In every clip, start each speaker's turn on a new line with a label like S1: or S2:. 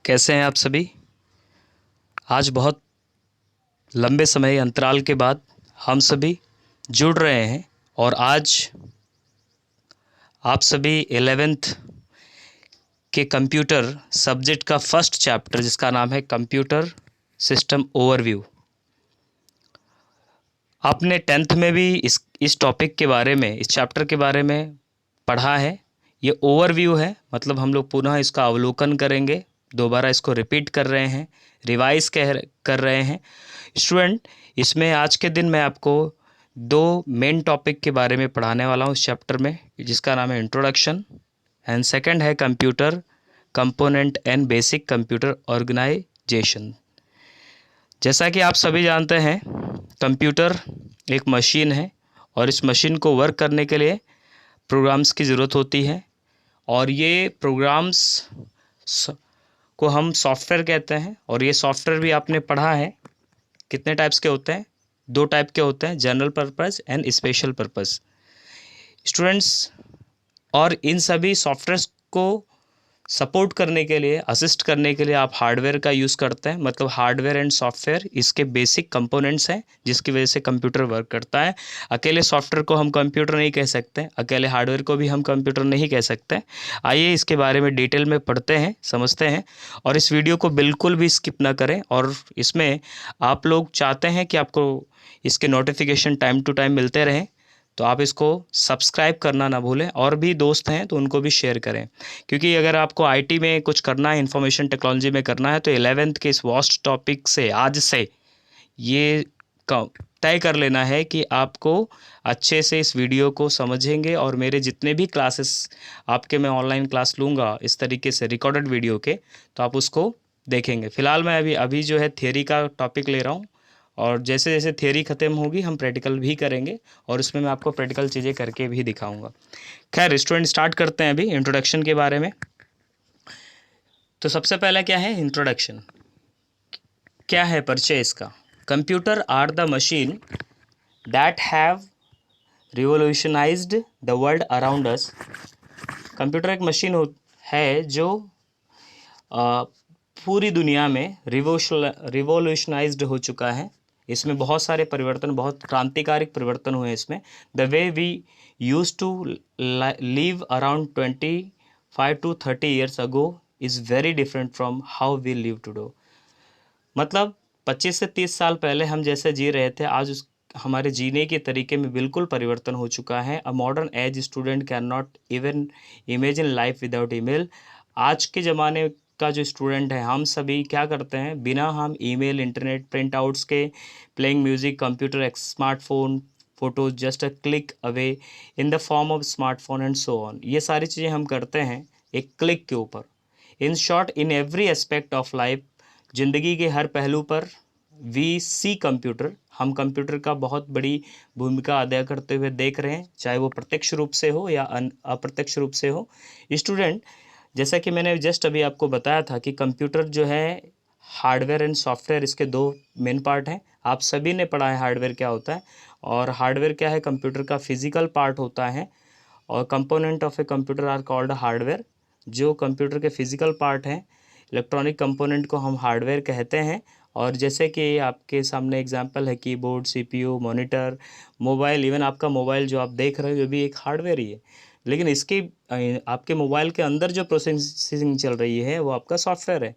S1: कैसे हैं आप सभी। आज बहुत लंबे समय अंतराल के बाद हम सभी जुड़ रहे हैं और आज आप सभी 11th के कंप्यूटर सब्जेक्ट का फर्स्ट चैप्टर जिसका नाम है कंप्यूटर सिस्टम ओवरव्यू। आपने 10th में भी इस टॉपिक के बारे में, इस चैप्टर के बारे में पढ़ा है। ये ओवरव्यू है, मतलब हम लोग पुनः इसका अवलोकन करेंगे, दोबारा इसको रिपीट कर रहे हैं, रिवाइज कर रहे हैं। स्टूडेंट, इसमें आज के दिन मैं आपको दो मेन टॉपिक के बारे में पढ़ाने वाला हूँ इस चैप्टर में, जिसका नाम है इंट्रोडक्शन एंड सेकंड है computer component and basic computer organisation. जैसा कि आप सभी जानते हैं, कंप्यूटर एक मशीन है और इस मशीन को वर्क करने के लिए प्रोग्राम्स की ज़रूरत होती है और ये प्रोग्राम्स को हम सॉफ्टवेयर कहते हैं। और ये सॉफ्टवेयर भी आपने पढ़ा है, कितने टाइप्स के होते हैं? दो टाइप के होते हैं, general purpose and special purpose. Students, और इन सभी सॉफ्टवेयर्स को सपोर्ट करने के लिए, असिस्ट करने के लिए आप हार्डवेयर का यूज़ करते हैं। मतलब हार्डवेयर एंड सॉफ्टवेयर इसके बेसिक कंपोनेंट्स हैं जिसकी वजह से कंप्यूटर वर्क करता है। अकेले सॉफ्टवेयर को हम कंप्यूटर नहीं कह सकते, अकेले हार्डवेयर को भी हम कंप्यूटर नहीं कह सकते। आइए इसके बारे में डिटेल में पढ़ते हैं, समझते हैं, और इस वीडियो को बिल्कुल भी स्किप ना करें। और इसमें आप लोग चाहते हैं कि आपको इसके नोटिफिकेशन टाइम टू टाइम मिलते रहें, तो आप इसको सब्सक्राइब करना ना भूलें, और भी दोस्त हैं तो उनको भी शेयर करें। क्योंकि अगर आपको आईटी में कुछ करना है, इंफॉर्मेशन टेक्नोलॉजी में करना है, तो 11th के इस वास्ट टॉपिक से आज से ये तय कर लेना है कि आपको अच्छे से इस वीडियो को समझेंगे। और मेरे जितने भी क्लासेस आपके मैं ऑनलाइन क्लास लूँगा इस तरीके से रिकॉर्डेड वीडियो के, तो आप उसको देखेंगे। फ़िलहाल मैं अभी जो है थियरी का टॉपिक ले रहा हूँ, और जैसे जैसे थियरी ख़त्म होगी हम प्रैक्टिकल भी करेंगे, और उसमें मैं आपको प्रैक्टिकल चीज़ें करके भी दिखाऊंगा। खैर स्टूडेंट, स्टार्ट करते हैं अभी इंट्रोडक्शन के बारे में। तो सबसे पहला क्या है इंट्रोडक्शन, क्या है परिचय इसका। Computer are the machine that have revolutionized the world around us. Computer एक मशीन है जो पूरी दुनिया में रिवोल्यूशनाइज्ड हो चुका है। इसमें बहुत सारे परिवर्तन, बहुत क्रांतिकारी परिवर्तन हुए इसमें। The way we use to live around 25 to 30 years ago is very different from how we live today. मतलब 25 से 30 साल पहले हम जैसे जी रहे थे, आज हमारे जीने के तरीके में बिल्कुल परिवर्तन हो चुका है। A modern age student can not even imagine life without email. आज के ज़माने का जो स्टूडेंट है, हम सभी क्या करते हैं, बिना हम ईमेल, इंटरनेट, प्रिंट आउट्स के, playing music, computer, smartphone, photos just a click away in the form of smartphone and so on. ये सारी चीज़ें हम करते हैं एक क्लिक के ऊपर। In short, in every aspect of life, ज़िंदगी के हर पहलू पर वी सी कंप्यूटर, हम कंप्यूटर का बहुत बड़ी भूमिका अदा करते हुए देख रहे हैं, चाहे वो प्रत्यक्ष रूप से हो या अप्रत्यक्ष रूप से हो। स्टूडेंट, जैसा कि मैंने जस्ट अभी आपको बताया था कि कंप्यूटर जो है हार्डवेयर एंड सॉफ्टवेयर, इसके दो मेन पार्ट हैं। आप सभी ने पढ़ा है हार्डवेयर क्या होता है, और हार्डवेयर क्या है, कंप्यूटर का फिजिकल पार्ट होता है। और component of a computer are called hardware. जो कंप्यूटर के फिजिकल पार्ट हैं, इलेक्ट्रॉनिक कंपोनेंट को हम हार्डवेयर कहते हैं। और जैसे कि आपके सामने एग्जांपल है keyboard, CPU, monitor, mobile, even आपका मोबाइल जो आप देख रहे हो ये भी एक हार्डवेयर ही है। लेकिन इसकी आपके मोबाइल के अंदर जो प्रोसेसिंग चल रही है वो आपका सॉफ्टवेयर है।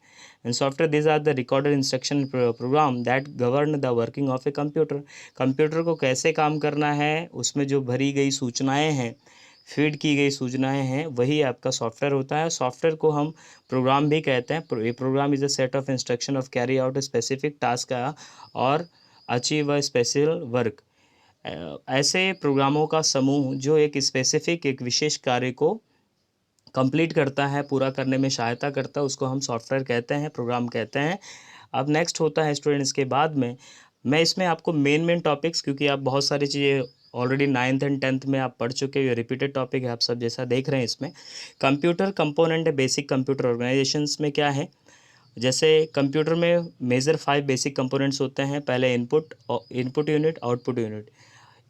S1: And software, this are the recorded instruction program that govern the working of a computer. Computer को कैसे काम करना है, उसमें जो भरी गई सूचनाएं हैं, फीड की गई सूचनाएं हैं, वही आपका सॉफ्टवेयर होता है। सॉफ्टवेयर को हम प्रोग्राम भी कहते हैं। A program is a set of instruction of carry out a specific task और अचीव अ स्पेशल वर्क। ऐसे प्रोग्रामों का समूह जो एक स्पेसिफिक, एक विशेष कार्य को कंप्लीट करता है, पूरा करने में सहायता करता है, उसको हम सॉफ्टवेयर कहते हैं, प्रोग्राम कहते हैं। अब नेक्स्ट होता है स्टूडेंट्स के बाद में, मैं इसमें आपको मेन टॉपिक्स, क्योंकि आप बहुत सारी चीज़ें ऑलरेडी 9th एंड 10th में आप पढ़ चुके हो, ये रिपीटेड टॉपिक है, आप सब जैसा देख रहे हैं। इसमें कंप्यूटर कंपोनेंट है, बेसिक कंप्यूटर ऑर्गेनाइजेशंस में क्या है, जैसे कंप्यूटर में मेजर 5 बेसिक कंपोनेंट्स होते हैं। पहले इनपुट यूनिट, आउटपुट यूनिट।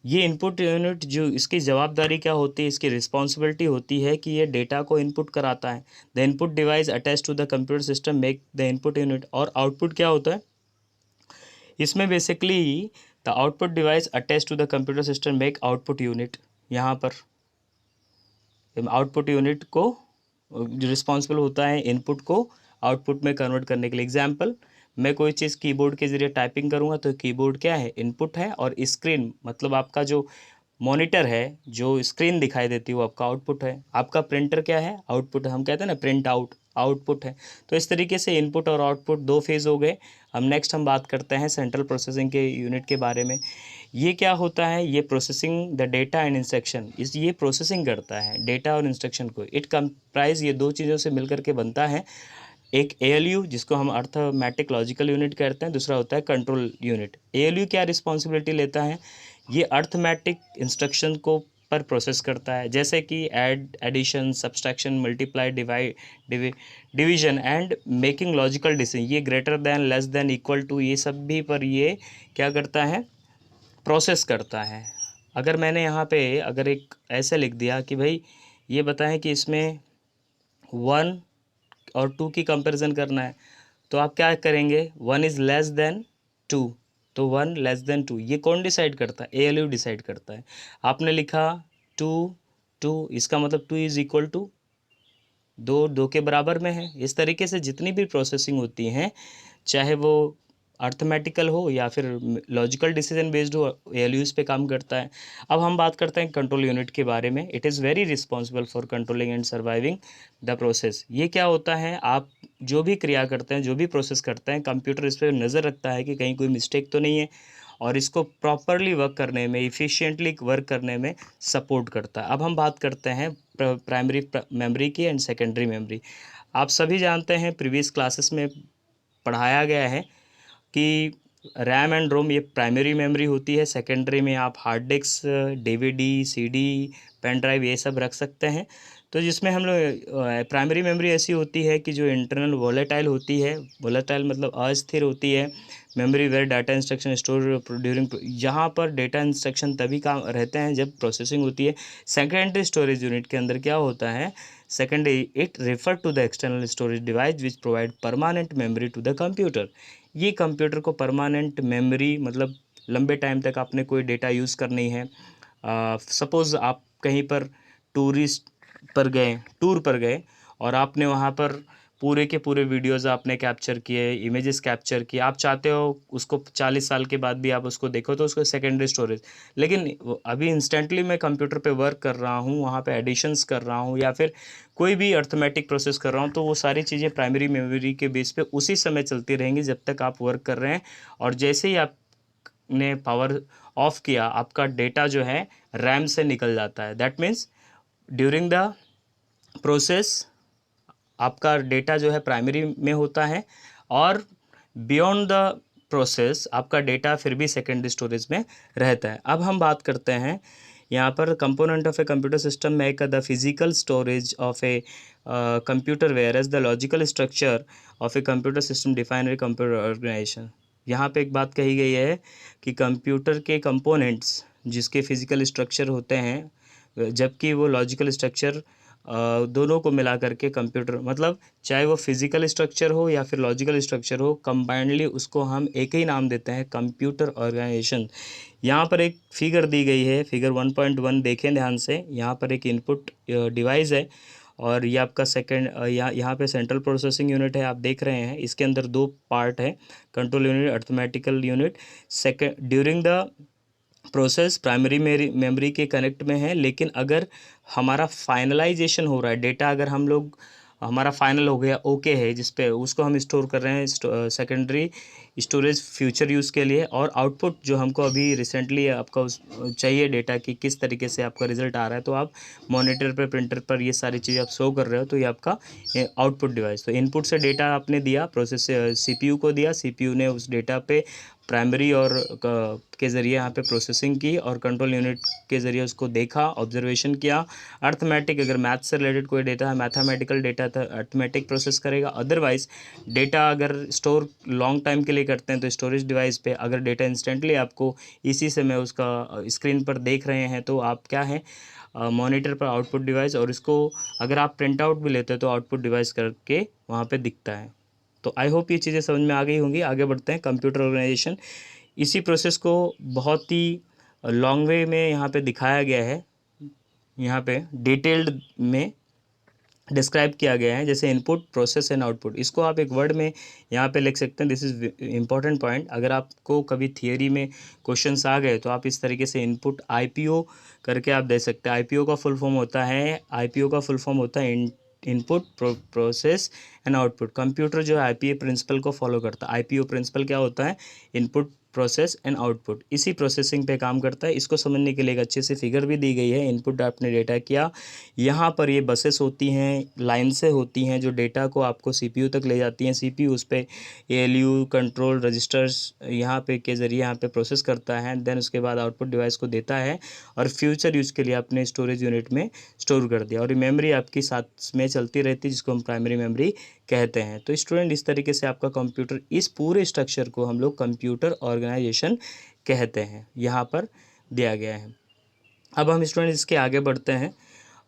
S1: ये इनपुट यूनिट जो इसकी जवाबदारी क्या होती है, इसकी रिस्पॉन्सिबिलिटी होती है कि ये डेटा को इनपुट कराता है। The input device attach to the computer system make the input unit. और आउटपुट क्या होता है इसमें basically, the output device attach to the computer system make output unit. यहाँ पर आउटपुट यूनिट को जो रिस्पॉन्सिबल होता है इनपुट को आउटपुट में कन्वर्ट करने के लिए। एग्जाम्पल, मैं कोई चीज़ कीबोर्ड के ज़रिए टाइपिंग करूँगा तो कीबोर्ड क्या है, इनपुट है, और स्क्रीन मतलब आपका जो मॉनिटर है, जो स्क्रीन दिखाई देती है वो आपका आउटपुट है। आपका प्रिंटर क्या है, आउटपुट है। हम कहते हैं ना प्रिंट आउट, आउटपुट है। तो इस तरीके से इनपुट और आउटपुट दो फेज़ हो गए। हम बात करते हैं सेंट्रल प्रोसेसिंग के यूनिट के बारे में। ये क्या होता है, ये processing the data and instruction, ये प्रोसेसिंग करता है डेटा और इंस्ट्रक्शन को। इट कंप्राइज, ये दो चीज़ों से मिलकर के बनता है। एक ALU जिसको हम अर्थमेटिक लॉजिकल यूनिट कहते हैं, दूसरा होता है कंट्रोल यूनिट। ALU क्या रिस्पॉन्सिबिलिटी लेता है, ये अर्थमेटिक इंस्ट्रक्शन को पर प्रोसेस करता है, जैसे कि add, addition, subtraction, multiply, division and making logical decision. ये greater than, less than, equal to, ये सब भी पर ये क्या करता है, प्रोसेस करता है। अगर मैंने यहाँ पे अगर एक ऐसे लिख दिया कि भाई ये बताएं कि इसमें 1 और 2 की कंपैरिजन करना है, तो आप क्या करेंगे, 1 इज़ लेस देन 2, तो 1 लेस देन 2, ये कौन डिसाइड करता है, ALU डिसाइड करता है। आपने लिखा 2 2, इसका मतलब 2 इज़ इक्वल टू 2, 2 के बराबर में है। इस तरीके से जितनी भी प्रोसेसिंग होती हैं, चाहे वो अर्थमेटिकल हो या फिर लॉजिकल डिसीजन बेस्ड हो, ALUs पे काम करता है। अब हम बात करते हैं कंट्रोल यूनिट के बारे में। It is very responsible for controlling and surviving the process. ये क्या होता है, आप जो भी क्रिया करते हैं, जो भी प्रोसेस करते हैं, कंप्यूटर इस पर नज़र रखता है कि कहीं कोई मिस्टेक तो नहीं है, और इसको प्रॉपरली वर्क करने में, इफ़िशिएंटली वर्क करने में सपोर्ट करता है। अब हम बात करते हैं प्राइमरी मेमोरी की एंड सेकेंडरी मेमोरी। आप सभी जानते हैं, प्रीवियस क्लासेस में पढ़ाया गया है कि रैम एंड रोम ये प्राइमरी मेमोरी होती है। सेकेंडरी में आप hard disk, DVD, CD, pen drive ये सब रख सकते हैं। तो जिसमें हम लोग प्राइमरी मेमोरी ऐसी होती है कि जो इंटरनल वोलेटाइल होती है, वोलेटाइल मतलब अस्थिर होती है। Memory where data instruction store during, यहाँ पर डेटा इंस्ट्रक्शन तभी काम रहते हैं जब प्रोसेसिंग होती है। सेकेंडरी स्टोरेज यूनिट के अंदर क्या होता है, secondary it refer to the external storage device which provide permanent memory to the computer. ये कंप्यूटर को परमानेंट मेमोरी मतलब लंबे टाइम तक आपने कोई डेटा यूज़ करनी है। सपोज़ आप कहीं पर टूर पर गए और आपने वहाँ पर पूरे के पूरे वीडियोज़ आपने कैप्चर किए, इमेजेस कैप्चर किए। आप चाहते हो उसको 40 साल के बाद भी आप उसको देखो, तो उसको सेकेंडरी स्टोरेज। लेकिन अभी इंस्टेंटली मैं कंप्यूटर पे वर्क कर रहा हूँ, वहाँ पे एडिशंस कर रहा हूँ या फिर कोई भी अर्थमेटिक प्रोसेस कर रहा हूँ, तो वो सारी चीज़ें प्राइमरी मेमोरी के बेस पे उसी समय चलती रहेंगी जब तक आप वर्क कर रहे हैं। और जैसे ही आपने पावर ऑफ किया, आपका डेटा जो है रैम से निकल जाता है। That means during the process आपका डेटा जो है प्राइमरी में होता है, और बियॉन्ड द प्रोसेस आपका डेटा फिर भी सेकेंडरी स्टोरेज में रहता है। अब हम बात करते हैं यहाँ पर component of a computer system make the physical storage of a computer, whereas the logical structure of a computer system define a computer organisation. यहाँ पे एक बात कही गई है कि कंप्यूटर के कंपोनेंट्स जिसके फिजिकल स्ट्रक्चर होते हैं, जबकि वो लॉजिकल स्ट्रक्चर दोनों को मिला करके कंप्यूटर, मतलब चाहे वो फिजिकल स्ट्रक्चर हो या फिर लॉजिकल स्ट्रक्चर हो, कंबाइंडली उसको हम एक ही नाम देते हैं, कंप्यूटर ऑर्गेनाइजेशन। यहाँ पर एक फिगर दी गई है, फिगर 1.1 देखें ध्यान से। यहाँ पर एक इनपुट डिवाइस है और ये आपका यहाँ पे सेंट्रल प्रोसेसिंग यूनिट है, आप देख रहे हैं। इसके अंदर दो पार्ट है, control unit, arithmetical unit. During the process primary memory के कनेक्ट में है, लेकिन अगर हमारा फाइनलाइजेशन हो रहा है डेटा, अगर हम लोग हमारा फाइनल हो गया, ओके है, जिस पे उसको हम स्टोर कर रहे हैं सेकेंडरी स्टोरेज फ्यूचर यूज़ के लिए। और आउटपुट जो हमको अभी रिसेंटली आपका चाहिए डेटा कि किस तरीके से आपका रिजल्ट आ रहा है, तो आप मॉनिटर पर, प्रिंटर पर ये सारी चीज़ें आप शो कर रहे हो, तो ये आपका आउटपुट डिवाइस। तो इनपुट से डेटा आपने दिया, प्रोसेस CPU को दिया, CPU ने उस डेटा पे प्राइमरी और के ज़रिए यहाँ पे प्रोसेसिंग की, और कंट्रोल यूनिट के ज़रिए उसको देखा, ऑब्जर्वेशन किया। अर्थमेटिक, अगर मैथ से रिलेटेड कोई डेटा है, मैथमेटिकल डेटा था, अर्थमेटिक प्रोसेस करेगा। अदरवाइज डेटा अगर स्टोर लॉन्ग टाइम के लिए करते हैं तो स्टोरेज डिवाइस पे, अगर डेटा इंस्टेंटली आपको इसी समय उसका स्क्रीन पर देख रहे हैं तो आप क्या है, मॉनिटर पर आउटपुट डिवाइस, और इसको अगर आप प्रिंट आउट भी लेते हैं तो आउटपुट डिवाइस करके वहाँ पे दिखता है। तो आई होप ये चीज़ें समझ में आ गई होंगी। आगे बढ़ते हैं, कंप्यूटर ऑर्गेनाइजेशन। इसी प्रोसेस को बहुत ही लॉन्ग वे में यहाँ पे दिखाया गया है, यहाँ पे डिटेल्ड में डिस्क्राइब किया गया है, जैसे इनपुट, प्रोसेस एंड आउटपुट। इसको आप एक वर्ड में यहाँ पे लिख सकते हैं, दिस इज़ इम्पॉर्टेंट पॉइंट। अगर आपको कभी थियरी में क्वेश्चंस आ गए तो आप इस तरीके से इनपुट आईपीओ करके आप दे सकते हैं। आईपीओ का फुल फॉर्म होता है, आईपीओ का फुल फॉर्म होता है input, process and output. Computer जो है आईपीओ प्रिंसिपल को फॉलो करता है। आईपीओ प्रिंसिपल क्या होता है, इनपुट, प्रोसेस एंड आउटपुट, इसी प्रोसेसिंग पे काम करता है। इसको समझने के लिए एक अच्छी सी फिगर भी दी गई है। इनपुट आपने डेटा किया, यहाँ पर ये बसेस होती हैं, लाइन से होती हैं जो डेटा को आपको सीपीयू तक ले जाती हैं। सीपीयू उस पर एएलयू कंट्रोल रजिस्टर्स यहाँ पे के ज़रिए यहाँ पे प्रोसेस करता है, देन उसके बाद आउटपुट डिवाइस को देता है और फ्यूचर यूज़ के लिए अपने स्टोरेज यूनिट में स्टोर कर दिया, और ये मेमोरी आपकी साथ में चलती रहती है जिसको हम प्राइमरी मेमोरी कहते हैं। तो स्टूडेंट, इस तरीके से आपका कंप्यूटर, इस पूरे स्ट्रक्चर को हम लोग कंप्यूटर ऑर्गेनाइजेशन कहते हैं, यहाँ पर दिया गया है। अब हम स्टूडेंट इसके आगे बढ़ते हैं,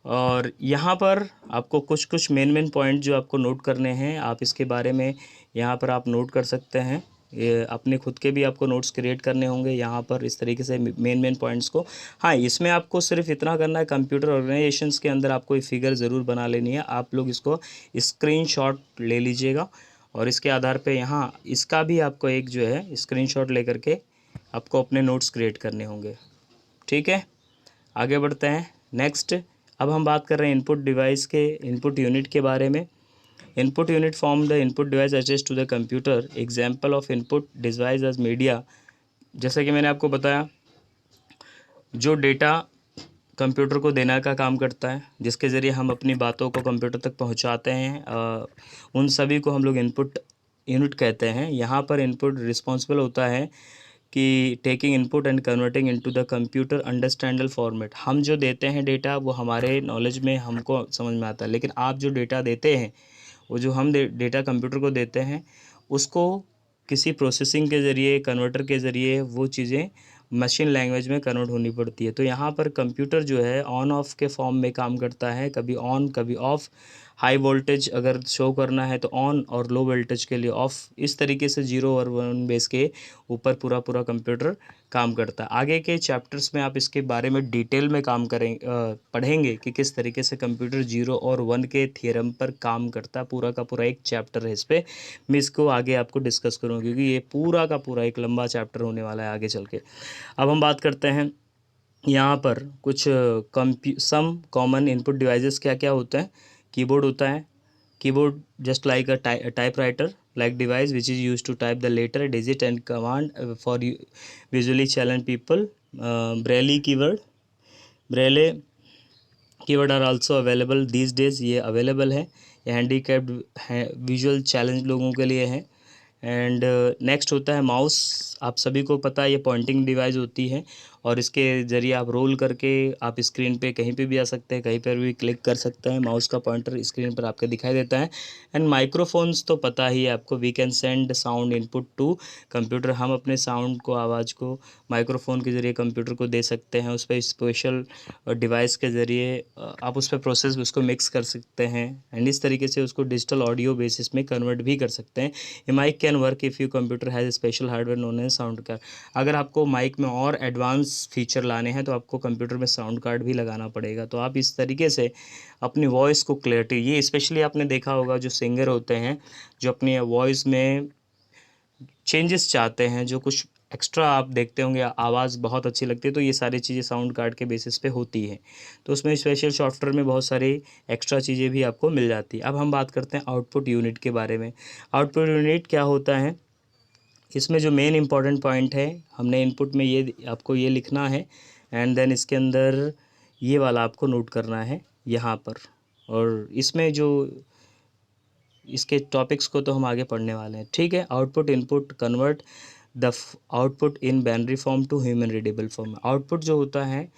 S1: और यहाँ पर आपको कुछ मेन पॉइंट जो आपको नोट करने हैं, आप इसके बारे में यहाँ पर आप नोट कर सकते हैं। ये अपने खुद के भी आपको नोट्स क्रिएट करने होंगे यहाँ पर इस तरीके से मेन पॉइंट्स को। हाँ, इसमें आपको सिर्फ इतना करना है, कंप्यूटर ऑर्गेनाइजेशंस के अंदर आपको एक फ़िगर ज़रूर बना लेनी है। आप लोग इसको स्क्रीनशॉट ले लीजिएगा, और इसके आधार पे यहाँ इसका भी आपको एक जो है स्क्रीनशॉट लेकर के आपको अपने नोट्स क्रिएट करने होंगे। ठीक है, आगे बढ़ते हैं नेक्स्ट। अब हम बात कर रहे हैं इनपुट डिवाइस के, इनपुट यूनिट के बारे में। Input unit form the input device attached to the computer. Example of input device as media. जैसे कि मैंने आपको बताया, जो डेटा कंप्यूटर को देने का काम करता है, जिसके ज़रिए हम अपनी बातों को कंप्यूटर तक पहुंचाते हैं, उन सभी को हम लोग इनपुट यूनिट कहते हैं। यहाँ पर इनपुट रिस्पॉन्सिबल होता है कि taking input and converting into the computer understandable format. हम जो देते हैं डेटा वो हमारे नॉलेज में हमको समझ में आता है, लेकिन आप जो डेटा देते हैं, वो जो हम डेटा कंप्यूटर को देते हैं, उसको किसी प्रोसेसिंग के ज़रिए, कन्वर्टर के ज़रिए वो चीज़ें मशीन लैंग्वेज में कन्वर्ट होनी पड़ती है। तो यहाँ पर कंप्यूटर जो है ऑन ऑफ के फॉर्म में काम करता है, कभी ऑन कभी ऑफ़। हाई वोल्टेज अगर शो करना है तो ऑन, और लो वोल्टेज के लिए ऑफ़। इस तरीके से 0 और 1 बेस के ऊपर पूरा कंप्यूटर काम करता है। आगे के चैप्टर्स में आप इसके बारे में डिटेल में काम पढ़ेंगे कि किस तरीके से कंप्यूटर 0 और 1 के थ्योरम पर काम करता है। पूरा का पूरा एक चैप्टर है इस पर। मैं इसको आगे आपको डिस्कस करूँगा क्योंकि ये पूरा का पूरा एक लंबा चैप्टर होने वाला है आगे चल के। अब हम बात करते हैं यहाँ पर कुछ सम कॉमन इनपुट डिवाइसेस क्या क्या होते हैं। कीबोर्ड होता है, keyboard just like a typewriter like device which is used to type the letter, digit and command for visually challenged people. Braille keyword are also available these days, ये available है, ये handicapped visual challenge लोगों के लिए है। And next होता है mouse. आप सभी को पता है ये पॉइंटिंग डिवाइस होती है, और इसके ज़रिए आप रोल करके आप स्क्रीन पे कहीं पे भी आ सकते हैं, कहीं पर भी क्लिक कर सकते हैं। माउस का पॉइंटर स्क्रीन पर आपके दिखाई देता है। एंड माइक्रोफोन्स तो पता ही है आपको, we can send sound input to computer. हम अपने साउंड को, आवाज़ को माइक्रोफोन के ज़रिए कंप्यूटर को दे सकते हैं। उस पर स्पेशल डिवाइस के ज़रिए आप उस पर प्रोसेस उसको मिक्स कर सकते हैं, एंड इस तरीके से उसको डिजिटल ऑडियो बेसिस में कन्वर्ट भी कर सकते हैं। ये mic can work if you computer has special hardware known as sound card. अगर आपको माइक में और एडवांस फीचर लाने हैं तो आपको कंप्यूटर में साउंड कार्ड भी लगाना पड़ेगा। तो आप इस तरीके से अपनी वॉइस को क्लैरिटी, ये स्पेशली आपने देखा होगा जो सिंगर होते हैं, जो अपनी वॉइस में चेंजेस चाहते हैं, जो कुछ एक्स्ट्रा आप देखते होंगे, आवाज़ बहुत अच्छी लगती है, तो ये सारी चीज़ें साउंड कार्ड के बेसिस पे होती है। तो उसमें स्पेशल सॉफ्टवेयर में बहुत सारी एक्स्ट्रा चीज़ें भी आपको मिल जाती है। अब हम बात करते हैं आउटपुट यूनिट के बारे में। आउटपुट यूनिट क्या होता है, इसमें जो मेन इंपॉर्टेंट पॉइंट है, हमने इनपुट में ये आपको ये लिखना है, एंड देन इसके अंदर ये वाला आपको नोट करना है यहाँ पर। और इसमें जो इसके टॉपिक्स को तो हम आगे पढ़ने वाले हैं, ठीक है। Output input convert the output in binary form to human readable form. Output जो होता है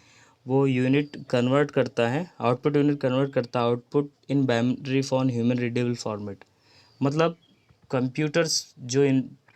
S1: वो यूनिट कन्वर्ट करता है, आउटपुट यूनिट कन्वर्ट करता है output in binary form human readable format. मतलब कंप्यूटर्स जो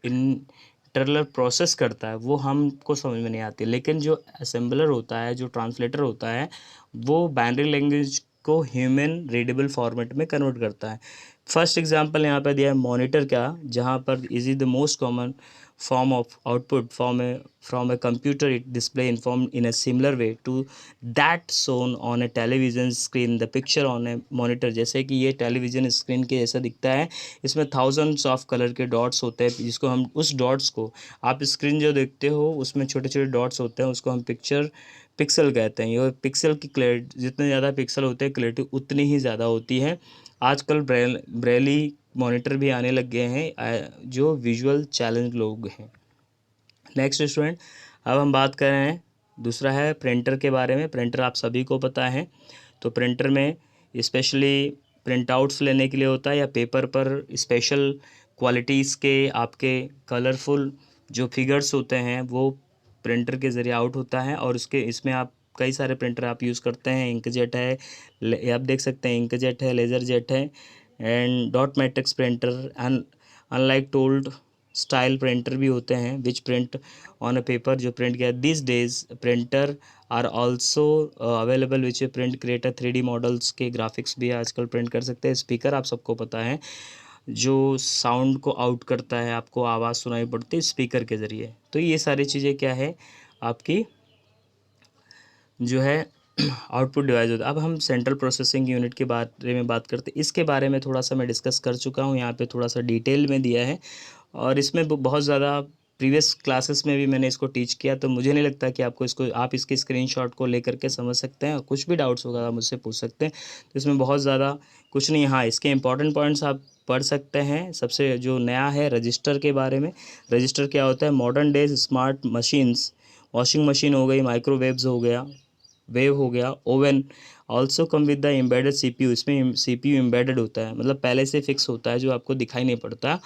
S1: इंटरनल प्रोसेस करता है वो हमको समझ में नहीं आती, लेकिन जो असेंबलर होता है, जो ट्रांसलेटर होता है, वो बाइनरी लैंग्वेज को ह्यूमन रीडेबल फॉर्मेट में कन्वर्ट करता है। फर्स्ट एग्जांपल यहाँ पे दिया है मॉनिटर का, जहाँ पर is the most common form of output from a computer. It display informed in a similar way to that shown on a television screen. The picture on a monitor, जैसे कि ये टेलीविज़न स्क्रीन के जैसा दिखता है, इसमें thousands of colour के dots होते हैं, जिसको हम उस डॉट्स को आप स्क्रीन जो देखते हो उसमें छोटे छोटे डॉट्स होते हैं, उसको हम पिक्सल कहते हैं। ये पिक्सल की क्लैरिटी, जितने ज़्यादा पिक्सल होते हैं क्लैरिटी उतनी ही ज़्यादा होती है। आजकल ब्रेली मॉनिटर भी आने लग गए हैं जो विजुअल चैलेंज लोग हैं। नेक्स्ट स्टूडेंट, अब हम बात कर रहे हैं, दूसरा है प्रिंटर के बारे में। प्रिंटर आप सभी को पता है, तो प्रिंटर में स्पेशली प्रिंट आउट्स लेने के लिए होता है, या पेपर पर स्पेशल क्वालिटीज़ के आपके कलरफुल जो फिगर्स होते हैं वो प्रिंटर के ज़रिए आउट होता है। और इसमें आप कई सारे प्रिंटर आप यूज़ करते हैं। इंकजेट है, आप देख सकते हैं इंकजेट है, लेज़र जेट है, and dot matrix printer, unlike told style printer भी होते हैं which print on a paper, जो प्रिंट किया। This days printer are also available which print creator 3D models के ग्राफिक्स भी आजकल प्रिंट कर सकते हैं। स्पीकर आप सबको पता है, जो साउंड को आउट करता है, आपको आवाज़ सुनाई पड़ती है स्पीकर के ज़रिए। तो ये सारी चीज़ें क्या है आपकी जो है आउटपुट डिवाइस होता है। अब हम सेंट्रल प्रोसेसिंग यूनिट के बारे में बात करते हैं। इसके बारे में थोड़ा सा मैं डिस्कस कर चुका हूँ, यहाँ पे थोड़ा सा डिटेल में दिया है, और इसमें बहुत ज़्यादा प्रीवियस क्लासेस में भी मैंने इसको टीच किया, तो मुझे नहीं लगता कि आप इसके स्क्रीनशॉट को लेकर के समझ सकते हैं, और कुछ भी डाउट्स होगा आप मुझसे पूछ सकते हैं। तो इसमें बहुत ज़्यादा कुछ नहीं, हाँ इसके इंपॉर्टेंट पॉइंट्स आप पढ़ सकते हैं। सबसे जो नया है रजिस्टर के बारे में। रजिस्टर क्या होता है? Modern days smart machines, washing machine हो गई, माइक्रोवेव्स हो गया, वेव हो गया, oven also come with the embedded CPU. इसमें सीपीयू एम्बेडेड होता है, मतलब पहले से फिक्स होता है, जो आपको दिखाई नहीं पड़ता।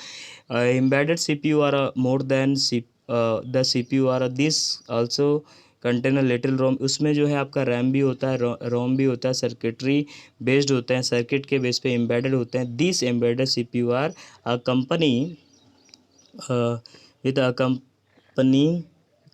S1: Embedded CPU are more than the CPU are this also container little ROM. उसमें जो है आपका रैम भी होता है, रोम भी होता है, सर्किटरी बेस्ड होते हैं, सर्किट के बेस पे एम्बेडेड होते हैं। This embedded CPU are a company with a company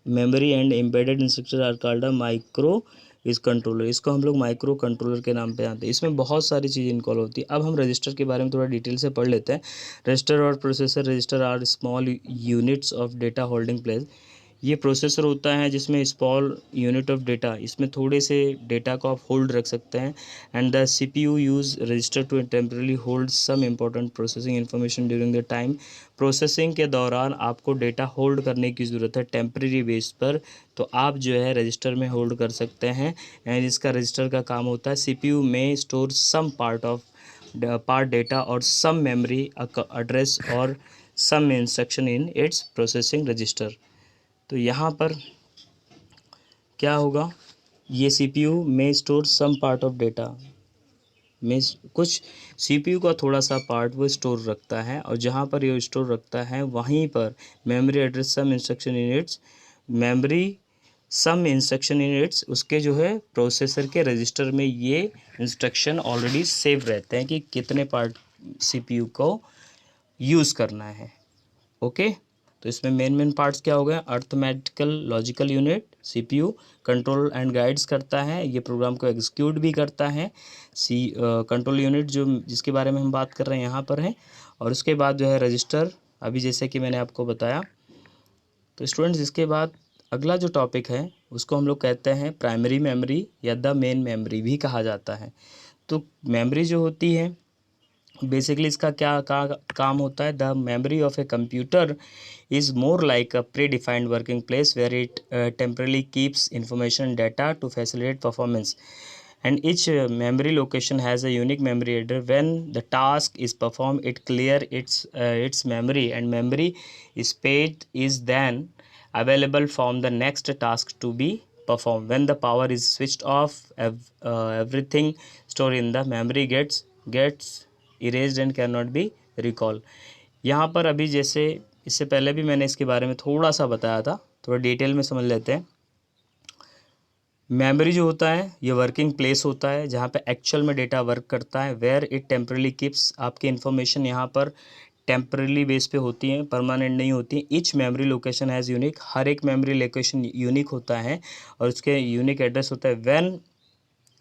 S1: memory and embedded instruction are called a micro is controller. इसको हम लोग माइक्रो कंट्रोलर के नाम पे जानते हैं। इसमें बहुत सारी चीज़ें इन्वॉल्व होती है। अब हम रजिस्टर के बारे में थोड़ा डिटेल से पढ़ लेते हैं। रजिस्टर और processor. Register are small units of data holding place. ये प्रोसेसर होता है जिसमें स्मॉल यूनिट ऑफ डेटा, इसमें थोड़े से डेटा को आप होल्ड रख सकते हैं। And the CPU use register to temporarily hold some important processing information during the time. Processing के दौरान आपको डेटा होल्ड करने की ज़रूरत है टेम्परेरी बेस पर, तो आप जो है रजिस्टर में होल्ड कर सकते हैं। एंड इसका रजिस्टर का काम होता है सीपीयू में स्टोर सम पार्ट डेटा और सम मेमोरी एड्रेस और some instruction in its processing register. तो यहाँ पर क्या होगा, ये सीपीयू में store some part of data में कुछ सीपीयू का थोड़ा सा पार्ट वो स्टोर रखता है, और जहाँ पर ये स्टोर रखता है वहीं पर memory address some instruction units, memory some instruction units उसके जो है प्रोसेसर के रजिस्टर में ये इंस्ट्रक्शन ऑलरेडी सेव रहते हैं कि कितने पार्ट सीपीयू को यूज़ करना है। ओके, तो इसमें मेन पार्ट्स क्या हो गए? Arithmetical logical unit, CPU control and guides करता है, ये प्रोग्राम को एग्जीक्यूट भी करता है। कंट्रोल यूनिट जो जिसके बारे में हम बात कर रहे हैं यहाँ पर है। और उसके बाद जो है रजिस्टर, अभी जैसे कि मैंने आपको बताया। तो स्टूडेंट्स, इसके बाद अगला जो टॉपिक है उसको हम लोग कहते हैं प्राइमरी मेमोरी, या द मेन मेमोरी भी कहा जाता है। तो मेमोरी जो होती है बेसिकली इसका क्या काम होता है? The memory of a computer is more like a predefined working place where it temporarily keeps information and data to facilitate performance, and each memory location has a unique memory address. When the task is performed, it clear its memory, and memory space is then available from the next task to be performed. When the power is switched off, everything stored in the memory gets erased and cannot be recalled. यहाँ पर अभी जैसे इससे पहले भी मैंने इसके बारे में थोड़ा सा बताया था, थोड़ा डिटेल में समझ लेते हैं। मेमोरी जो होता है ये वर्किंग प्लेस होता है जहाँ पे एक्चुअल में डेटा वर्क करता है। वेयर इट टेम्परली कीप्स, आपकी इन्फॉर्मेशन यहाँ पर टेम्पररी बेस पे होती हैं, परमानेंट नहीं होती हैं। Each memory location has unique, हर एक मेमोरी लोकेशन यूनिक होता है और उसके यूनिक एड्रेस होता है। व्हेन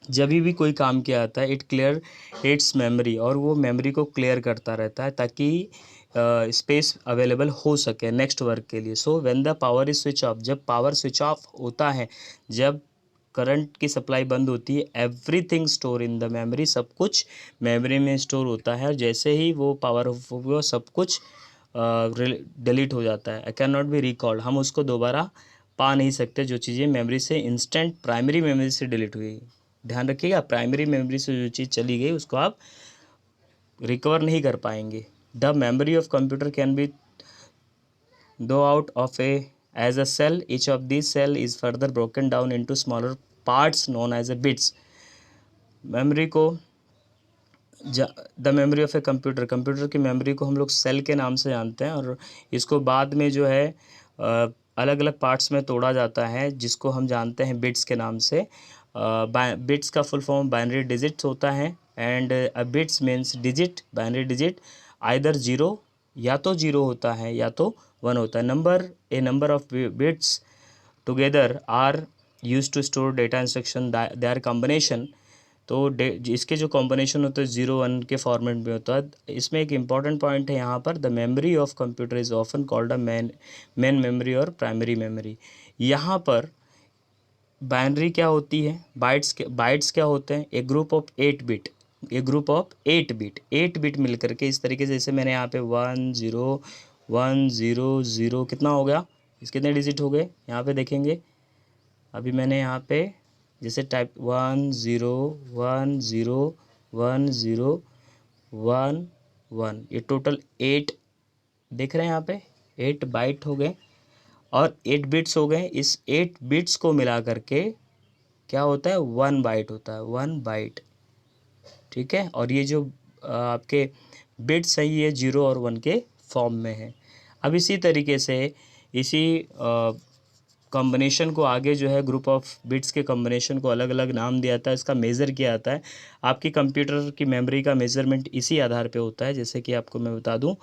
S1: जब भी कोई काम किया जाता है, इट क्लियर इट्स मेमोरी, और वो मेमोरी को क्लियर करता रहता है ताकि स्पेस अवेलेबल हो सके नेक्स्ट वर्क के लिए। So when the power is switch off, जब पावर स्विच ऑफ होता है, जब करंट की सप्लाई बंद होती है, everything store in the memory, सब कुछ मेमोरी में स्टोर होता है। और जैसे ही वो पावर ऑफ हुआ, सब कुछ डिलीट हो जाता है। I can not B recalled, हम उसको दोबारा पा नहीं सकते जो चीज़ें मेमोरी से इंस्टेंट प्राइमरी मेमोरी से डिलीट हुई। ध्यान रखिएगा, प्राइमरी मेमोरी से जो चीज़ चली गई उसको आप रिकवर नहीं कर पाएंगे। The memory of computer can be thought out of a as a cell, each of this cell is further broken down into smaller parts known as a bits. Memory को the memory of a computer, computer की memory को हम लोग cell के नाम से जानते हैं, और इसको बाद में जो है अलग अलग पार्ट्स में तोड़ा जाता है जिसको हम जानते हैं बिट्स के नाम से। बिट्स का फुल फॉर्म बाइनरी डिजिट्स होता है, and bits means digit, binary digit either zero, या तो जीरो होता है या तो वन होता है। Number of bits together are use to store data instruction, they are combination. तो इसके जो कॉम्बिनेशन होता है 0 1 के फॉर्मेट में होता है। इसमें एक इम्पॉर्टेंट पॉइंट है यहाँ पर, the memory of computer is often called a main memory और प्राइमरी मेमोरी। यहाँ पर बाइनरी क्या होती है, बाइट्स क्या होते हैं, एक ग्रुप ऑफ 8 बिट, एक ग्रुप ऑफ 8 बिट मिल करके इस तरीके से, जैसे मैंने यहाँ पे 1 0 1 0 0 कितना हो गया, इस कितने डिजिट हो गए यहाँ पे देखेंगे। अभी मैंने यहाँ पे जैसे टाइप 1 0 1 0 1 0 1 1, ये टोटल 8 देख रहे हैं यहाँ पे, 8 बाइट हो गए और 8 बिट्स हो गए। इस 8 बिट्स को मिला करके क्या होता है, 1 बाइट होता है, 1 बाइट। ठीक है, और ये जो आपके बिट्स है ये 0 और 1 के फॉर्म में है। अब इसी तरीके से इसी कॉम्बिनेशन को आगे जो है, ग्रुप ऑफ बिट्स के कॉम्बिनेशन को अलग अलग नाम दिया जाता है, इसका मेज़र किया जाता है। आपकी कंप्यूटर की मेमोरी का मेज़रमेंट इसी आधार पे होता है। जैसे कि आपको मैं बता दूं,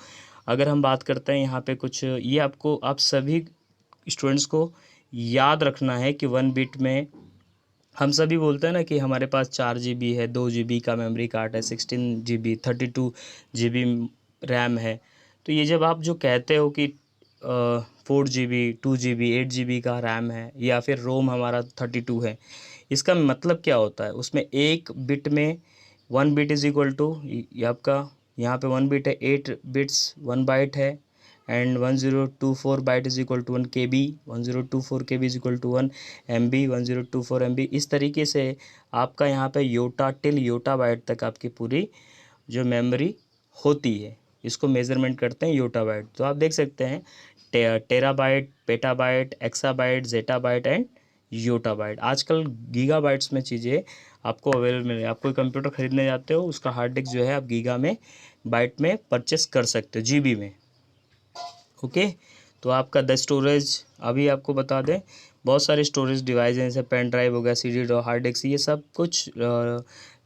S1: अगर हम बात करते हैं यहाँ पे कुछ, ये आपको आप सभी स्टूडेंट्स को याद रखना है कि 1 बिट में हम सभी बोलते हैं ना कि हमारे पास 4 GB है, 2 GB का मेमोरी कार्ड है, 16 GB 32 GB रैम है। तो ये जब आप जो कहते हो कि 4 GB 2 GB 8 GB का रैम है, या फिर रोम हमारा 32 है, इसका मतलब क्या होता है, उसमें एक बिट में 1 बिट इज इक्वल टू, ये आपका यहाँ पे 1 बिट है, 8 बिट्स 1 बाइट है, and 1024 byte is equal to 1 KB, 1024 KB is equal to 1 MB, 1024 MB। इस तरीके से आपका यहाँ पे योटा टिल योटा बाइट तक आपकी पूरी जो मेमोरी होती है, इसको मेज़रमेंट करते हैं योटा बाइट। तो आप देख सकते हैं terabyte, petabyte, exabyte, zettabyte and yottabyte. आजकल गीगाबाइट्स में चीज़ें आपको अवेलेबल मिल रही है। आप कोई कंप्यूटर खरीदने जाते हो, उसका हार्ड डिस्क जो है आप गीगा में, बाइट में परचेस कर सकते हो, GB में। ओके, तो आपका द स्टोरेज अभी आपको बता दें, बहुत सारे स्टोरेज डिवाइस हैं, जैसे पेन ड्राइव हो गया, CD ड्राइव, हार्ड डिस्क, ये सब कुछ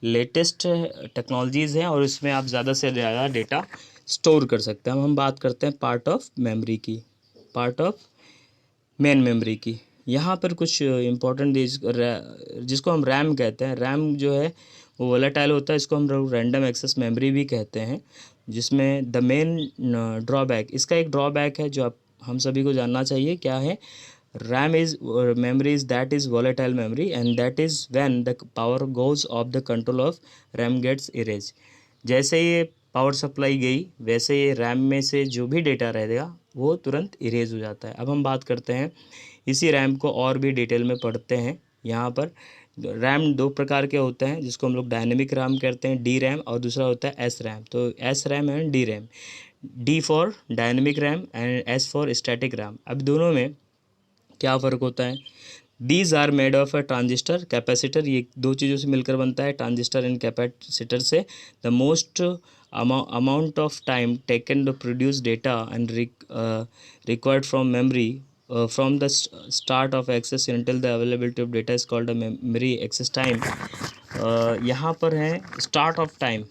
S1: लेटेस्ट टेक्नोलॉजीज़ हैं और इसमें आप ज़्यादा से ज़्यादा डेटा स्टोर कर सकते हैं। हम बात करते हैं पार्ट ऑफ मेमोरी की, पार्ट ऑफ मेन मेमोरी की। यहाँ पर कुछ इंपॉर्टेंट जिसको हम रैम कहते हैं, रैम जो है वो वोलेटाइल होता है, इसको हम रैंडम एक्सेस मेमोरी भी कहते हैं। जिसमें द मेन ड्रॉबैक, इसका एक ड्रॉबैक है जो आप हम सभी को जानना चाहिए, क्या है, RAM is memory is that is volatile memory, and that is when the power goes off the control of RAM gets erase. जैसे ये पावर सप्लाई गई, वैसे ये रैम में से जो भी डेटा रहेगा वो तुरंत इरेज हो जाता है। अब हम बात करते हैं इसी रैम को और भी डिटेल में पढ़ते हैं। यहाँ पर रैम दो प्रकार के होते हैं, जिसको हम लोग डायनेमिक रैम कहते हैं, डी रैम, और दूसरा होता है एस रैम। तो S RAM and D RAM, D for dynamic RAM and S for static RAM. अब दोनों में क्या फ़र्क होता है, these are made of a transistor capacitor, ये दो चीज़ों से मिलकर बनता है, ट्रांजिस्टर एंड कैपेसिटर से। The most amount of time taken to produce data and required from memory from the start of access until the availability of data is called a memory access time। यहाँ पर है start of time,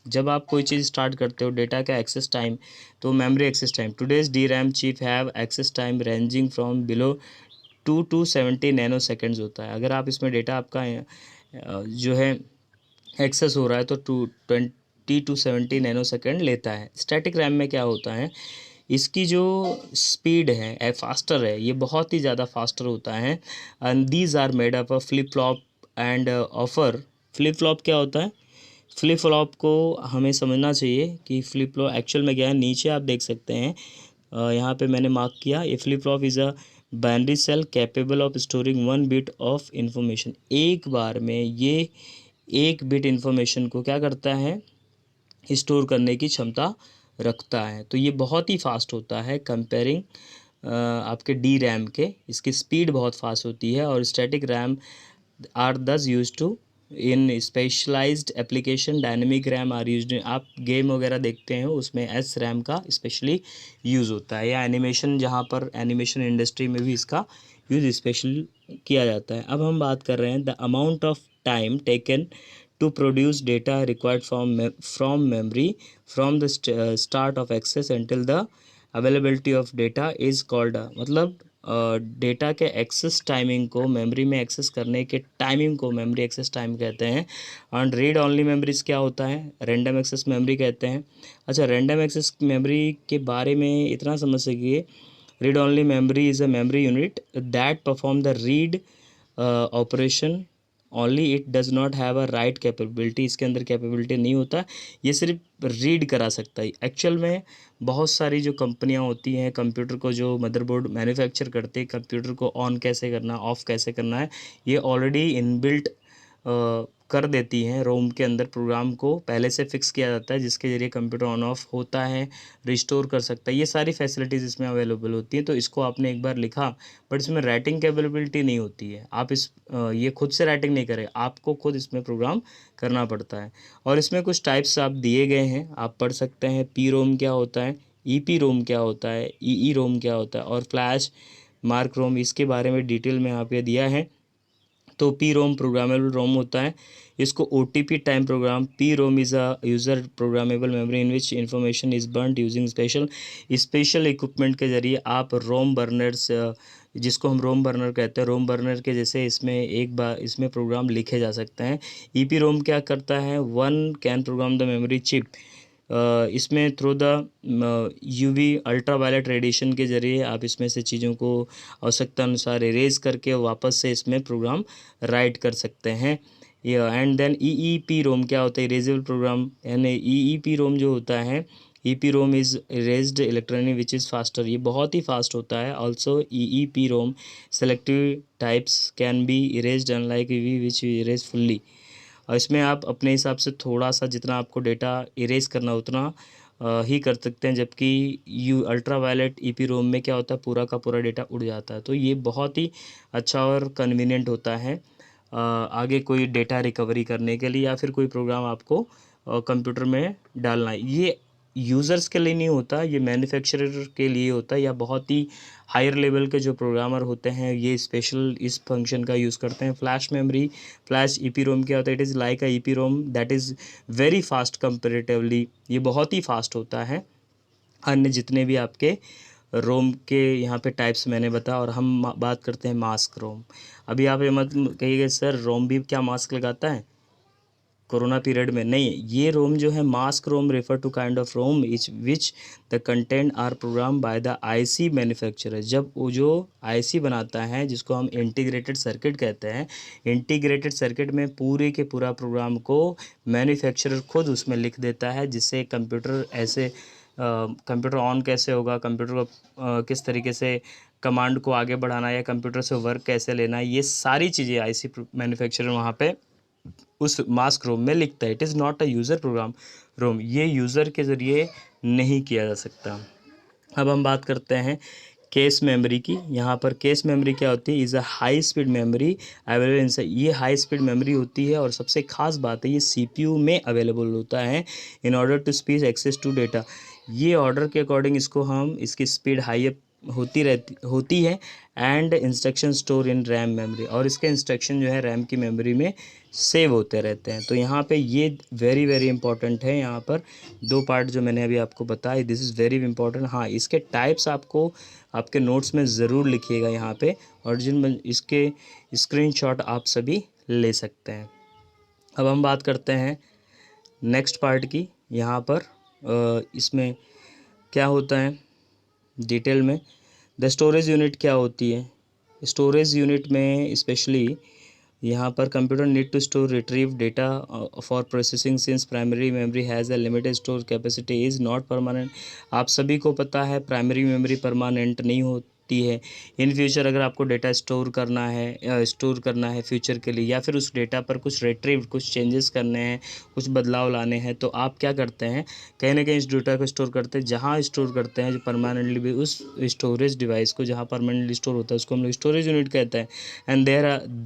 S1: जब आप कोई चीज़ start करते हो, data का access time, तो memory access time, today's D RAM chip have access time ranging from below 2 to 70 nanoseconds होता है। अगर आप इसमें डेटा आपका जो है एक्सेस हो रहा है तो 20 to 70 नैनो सेकेंड लेता है। स्टैटिक रैम में क्या होता है, इसकी जो स्पीड है फास्टर है, ये बहुत ही ज़्यादा फास्टर होता है। And these are made up of flip flop and offer. Flip flop क्या होता है, फ्लिप फ्लॉप को हमें समझना चाहिए कि फ्लिप फ्लॉप एक्चुअल में क्या है। नीचे आप देख सकते हैं, यहाँ पे मैंने मार्क किया, a flip flop is a binary cell capable of storing 1 bit of information. एक बार में ये 1 बिट इंफॉर्मेशन को क्या करता है, स्टोर करने की क्षमता रखता है। तो ये बहुत ही फास्ट होता है कंपेयरिंग आपके डी रैम के। इसकी स्पीड बहुत फास्ट होती है। और static RAM are thus use to in specialized application. Dynamic RAM are used, आप गेम वगैरह देखते हैं उसमें एस रैम का स्पेशली यूज़ होता है, या एनिमेशन, जहाँ पर एनिमेशन इंडस्ट्री में भी इसका यूज़ स्पेशली किया जाता है। अब हम बात कर रहे हैं the amount of time taken to produce data required from memory from the start of access until the availability of data is called मतलब डेटा के एक्सेस टाइमिंग को, मेमोरी में एक्सेस करने के टाइमिंग को मेमोरी एक्सेस टाइम कहते हैं। और रीड ओनली मेमोरीज क्या होता है, रैंडम एक्सेस मेमोरी कहते हैं। अच्छा, रैंडम एक्सेस मेमोरी के बारे में इतना समझ सकिए, read only memory is a memory unit that perform the read operation only, it does not have a right capability. इसके अंदर कैपेबिलिटी नहीं होता, ये सिर्फ रीड करा सकता है। एक्चुअल में बहुत सारी जो कंपनियां होती हैं, कंप्यूटर को जो मदरबोर्ड मैन्युफैक्चर करते हैं, कंप्यूटर को ऑन कैसे करना, ऑफ़ कैसे करना है, ये ऑलरेडी इनबिल्ट कर देती हैं। रोम के अंदर प्रोग्राम को पहले से फिक्स किया जाता है, जिसके ज़रिए कंप्यूटर ऑन ऑफ होता है, रिस्टोर कर सकता है। ये सारी फैसिलिटीज़ इसमें अवेलेबल होती हैं। तो इसको आपने एक बार लिखा, बट इसमें राइटिंग कैपेबिलिटी नहीं होती है। आप ये खुद से राइटिंग नहीं करें, आपको खुद इसमें प्रोग्राम करना पड़ता है। और इसमें कुछ टाइप्स आप दिए गए हैं, आप पढ़ सकते हैं। पी रोम क्या होता है, ई पी रोम क्या होता है, ई रोम क्या होता है, और फ्लैश मार्क रोम, इसके बारे में डिटेल में यहाँ पे दिया है। तो पी रोम प्रोग्रामेबल रोम होता है। इसको O T P time program, P ROM is a user programmable memory in which information is burned using special equipment के ज़रिए आप रोम बर्नर्स, जिसको हम रोम बर्नर कहते हैं, रोम बर्नर के जैसे इसमें एक बार इसमें प्रोग्राम लिखे जा सकते हैं। ई पी रोम क्या करता है, one can program the memory chip. इसमें through the UV ultraviolet radiation के ज़रिए आप इसमें से चीज़ों को आवश्यकता अनुसार इरेज करके वापस से इसमें प्रोग्राम राइट कर सकते हैं। And then E P ROM क्या होता है, इरेजेबल प्रोग्राम, यानी ई पी रोम जो होता है, ई P ROM is erased electronic which is faster, ये बहुत ही फास्ट होता है। Also E P Rome selective types can be erased unlike E V which erase fully. और इसमें आप अपने हिसाब से थोड़ा सा जितना आपको डेटा इरेज करना उतना ही कर सकते हैं, जबकि ultraviolet E P ROM में क्या होता है, पूरा का पूरा डेटा उड़ जाता है। तो ये बहुत ही अच्छा और कन्वीनियंट होता है आगे कोई डेटा रिकवरी करने के लिए, या फिर कोई प्रोग्राम आपको कंप्यूटर में डालना है। ये यूज़र्स के लिए नहीं होता, ये मैन्युफैक्चरर के लिए होता है, या बहुत ही हायर लेवल के जो प्रोग्रामर होते हैं ये स्पेशल इस फंक्शन का यूज़ करते हैं। फ्लैश मेमोरी, फ्लैश ई पी रोम क्या होता है, it is like a E P Rome that is very fast comparatively, ये बहुत ही फास्ट होता है अन्य जितने भी आपके रोम के यहाँ पे टाइप्स मैंने बताया। और हम बात करते हैं मास्क रोम। अभी आप ये मत कहिएगा सर रोम भी क्या मास्क लगाता है कोरोना पीरियड में, नहीं। ये रोम जो है mask ROM refer to kind of ROM each which the content are program by the IC manufacturer. जब वो जो आईसी बनाता है, जिसको हम इंटीग्रेटेड सर्किट कहते हैं, इंटीग्रेटेड सर्किट में पूरे के पूरा प्रोग्राम को मैन्युफैक्चरर खुद उसमें लिख देता है, जिससे कंप्यूटर ऐसे कंप्यूटर ऑन कैसे होगा, कंप्यूटर को किस तरीके से कमांड को आगे बढ़ाना है, या कंप्यूटर से वर्क कैसे लेना है, ये सारी चीज़ें आईसी मैन्युफैक्चरर वहाँ पे उस मास्क रोम में लिखता है। It is not a user program ROM, ये यूज़र के ज़रिए नहीं किया जा सकता। अब हम बात करते हैं केस मेमोरी की। यहाँ पर केस मेमोरी क्या होती है, is a high speed memory available inside. ये हाई स्पीड मेमोरी होती है, और सबसे खास बात है ये सीपीयू में अवेलेबल होता है in order to speed access to data. ये ऑर्डर के अकॉर्डिंग इसको हम इसकी स्पीड हाई अप होती है and instruction store in RAM memory, और इसके इंस्ट्रक्शन जो है रैम की मेमोरी में सेव होते रहते हैं। तो यहाँ पे ये वेरी वेरी इंपॉर्टेंट है। यहाँ पर दो पार्ट जो मैंने अभी आपको बताया, दिस इज़ वेरी इंपॉर्टेंट। हाँ, इसके टाइप्स आपको आपके नोट्स में ज़रूर लिखिएगा यहाँ पे, और इसके स्क्रीनशॉट आप सभी ले सकते हैं। अब हम बात करते हैं नेक्स्ट पार्ट की। यहाँ पर इसमें क्या होता है डिटेल में, द स्टोरेज यूनिट क्या होती है। स्टोरेज यूनिट में स्पेशली यहाँ पर computer need to store retrieve data for processing since primary memory has a limited store capacity is not permanent. आप सभी को पता है प्राइमरी मेमोरी परमानेंट नहीं होती है। इन फ्यूचर अगर आपको डेटा स्टोर करना है फ्यूचर के लिए, या फिर उस डेटा पर कुछ रिट्रीव, कुछ चेंजेस करने हैं, कुछ बदलाव लाने हैं, तो आप क्या करते हैं, कहीं ना कहीं इस डेटा को स्टोर करते हैं। जहाँ स्टोर करते हैं जो परमानेंटली भी, उस स्टोरेज डिवाइस को जहाँ परमानेंटली स्टोर होता है उसको हम लोग स्टोरेज यूनिट कहते हैं। And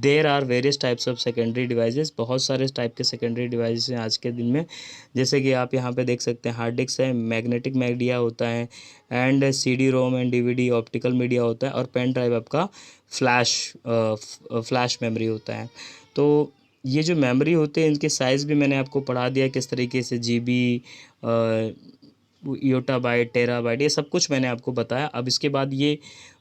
S1: there are various types of secondary devices. बहुत सारे टाइप के सेकेंडरी डिवाइसेस हैं आज के दिन में, जैसे कि आप यहाँ पे देख सकते हैं हार्ड डिस्क है, मैग्नेटिक मीडिया होता है, and CD ROM and DVD optical media होता है, और पेन ड्राइव आपका फ्लैश मेमोरी होता है। तो ये जो मेमोरी होते हैं इनके साइज़ भी मैंने आपको पढ़ा दिया किस तरीके से, GB, योटाबाइट, टेराबाइट, ये सब कुछ मैंने आपको बताया। अब इसके बाद ये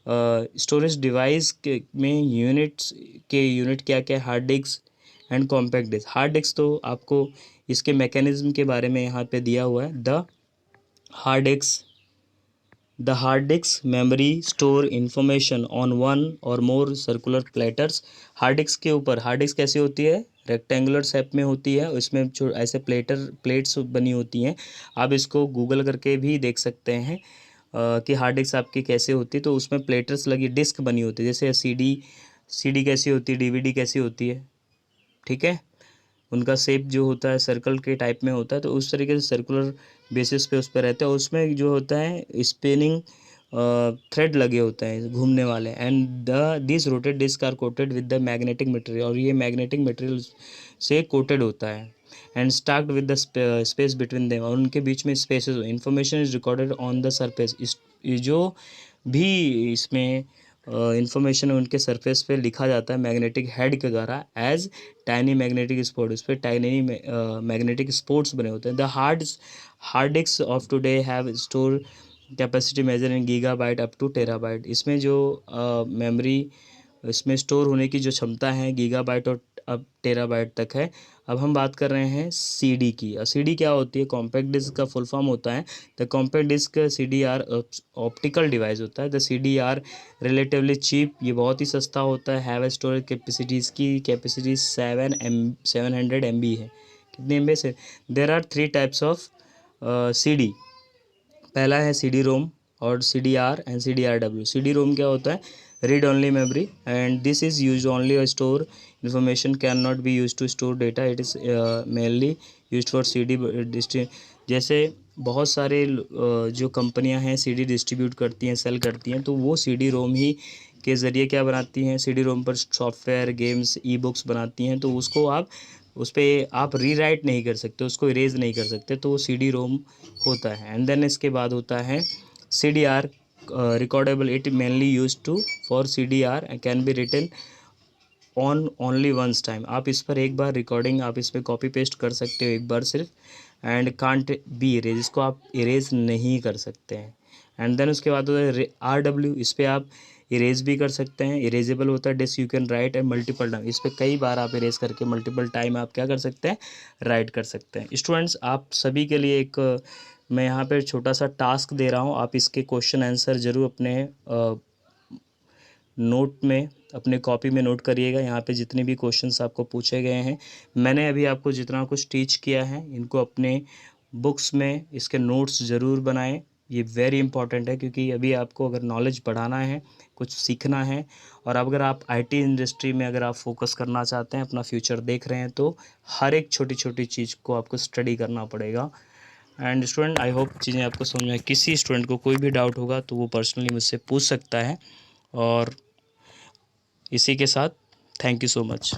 S1: स्टोरेज डिवाइस के में यूनिट क्या क्या, hard disk and compact disk. Hard disk तो आपको इसके मैकेनिज्म के बारे में यहाँ पे दिया हुआ है। The hard disk memory store information on one और मोर सर्कुलर प्लेटर्स। हार्ड डिस्क के ऊपर, हार्ड डिस्क कैसी होती है, रेक्टेंगुलर शेप में होती है, उसमें ऐसे प्लेट्स बनी होती हैं। आप इसको गूगल करके भी देख सकते हैं कि हार्ड डिस्क आपकी कैसे होती है। तो उसमें प्लेटर्स लगी डिस्क बनी होती है, जैसे CD कैसी होती है, DVD कैसी होती है, ठीक है, उनका शेप जो होता है सर्कल के टाइप में होता है। तो उस तरीके से सर्कुलर बेसिस पे उस पर रहते हैं। उसमें जो होता है स्पिनिंग थ्रेड लगे होते हैं घूमने वाले, and this rotate disk are coated with the magnetic material, और ये मैग्नेटिक मटेरियल से कोटेड होता है, and stacked with the space between them, और उनके बीच में spaces. Information is recorded on the surface. जो भी इसमें इंफॉर्मेशन उनके सरफेस पे लिखा जाता है मैग्नेटिक हेड के द्वारा एज टाइनी मैग्नेटिक स्पॉट। उस पर टाइनी मैग्नेटिक स्पॉट्स बने होते हैं। The hard disk of today have store capacity measure in gigabyte up two terabyte. इसमें जो मेमोरी इसमें स्टोर होने की जो क्षमता है गीगाबाइट और अब टेराबाइट तक है। अब हम बात कर रहे हैं CD की। CD क्या होती है, कॉम्पैक्ट डिस्क का फुल फॉर्म होता है। The compact disk CDR optical device होता है। द CDR रिलेटिवली चीप, ये बहुत ही सस्ता होता है। हैव स्टोरेज कैपेसिटी, इसकी कैपेसिटी 700 MB है। कितने MB से, there are 3 types of CD। पहला है CD रोम और CDR and CDRW। CD ROM क्या होता है, read only memory, and this is use only store information, can not be use to store data, it is mainly use for CD। जैसे बहुत सारे जो कंपनियां हैं CD डिस्ट्रीब्यूट करती हैं, सेल करती हैं, तो वो CD रोम ही के ज़रिए क्या बनाती हैं, CD रोम पर सॉफ्टवेयर, गेम्स, ई-बुक्स बनाती हैं। तो उसको आप उस पर आप रीराइट नहीं कर सकते, उसको इरेज नहीं कर सकते, तो वो CD रोम होता है। एंड देन इसके बाद होता है CDR recordable, it mainly use to for CDR can be written on only once time. आप इस पर एक बार रिकॉर्डिंग आप इस पर कॉपी पेस्ट कर सकते हो एक बार सिर्फ, एंड कांट बी इरेज, इसको आप इरेज नहीं कर सकते हैं। एंड देन उसके बाद होता है RW, इस पर आप इरेज भी कर सकते हैं, इरेजेबल होता है disk, you can write and multiple time, इस पर कई बार आप इरेज करके मल्टीपल टाइम आप क्या कर सकते हैं, राइट कर सकते हैं। स्टूडेंट्स, आप सभी के लिए एक मैं यहाँ पर छोटा सा टास्क दे रहा हूँ, आप इसके क्वेश्चन आंसर ज़रूर अपने नोट में, अपने कॉपी में नोट करिएगा। यहाँ पे जितने भी क्वेश्चंस आपको पूछे गए हैं, मैंने अभी आपको जितना कुछ टीच किया है, इनको अपने बुक्स में इसके नोट्स ज़रूर बनाएं। ये वेरी इंपॉर्टेंट है, क्योंकि अभी आपको अगर नॉलेज बढ़ाना है, कुछ सीखना है, और अगर आप IT इंडस्ट्री में अगर आप फोकस करना चाहते हैं, अपना फ्यूचर देख रहे हैं, तो हर एक छोटी छोटी चीज़ को आपको स्टडी करना पड़ेगा। एंड स्टूडेंट, आई होप चीज़ें आपको समझ में। किसी स्टूडेंट को कोई भी डाउट होगा तो वो पर्सनली मुझसे पूछ सकता है। और इसी के साथ थैंक यू सो मच।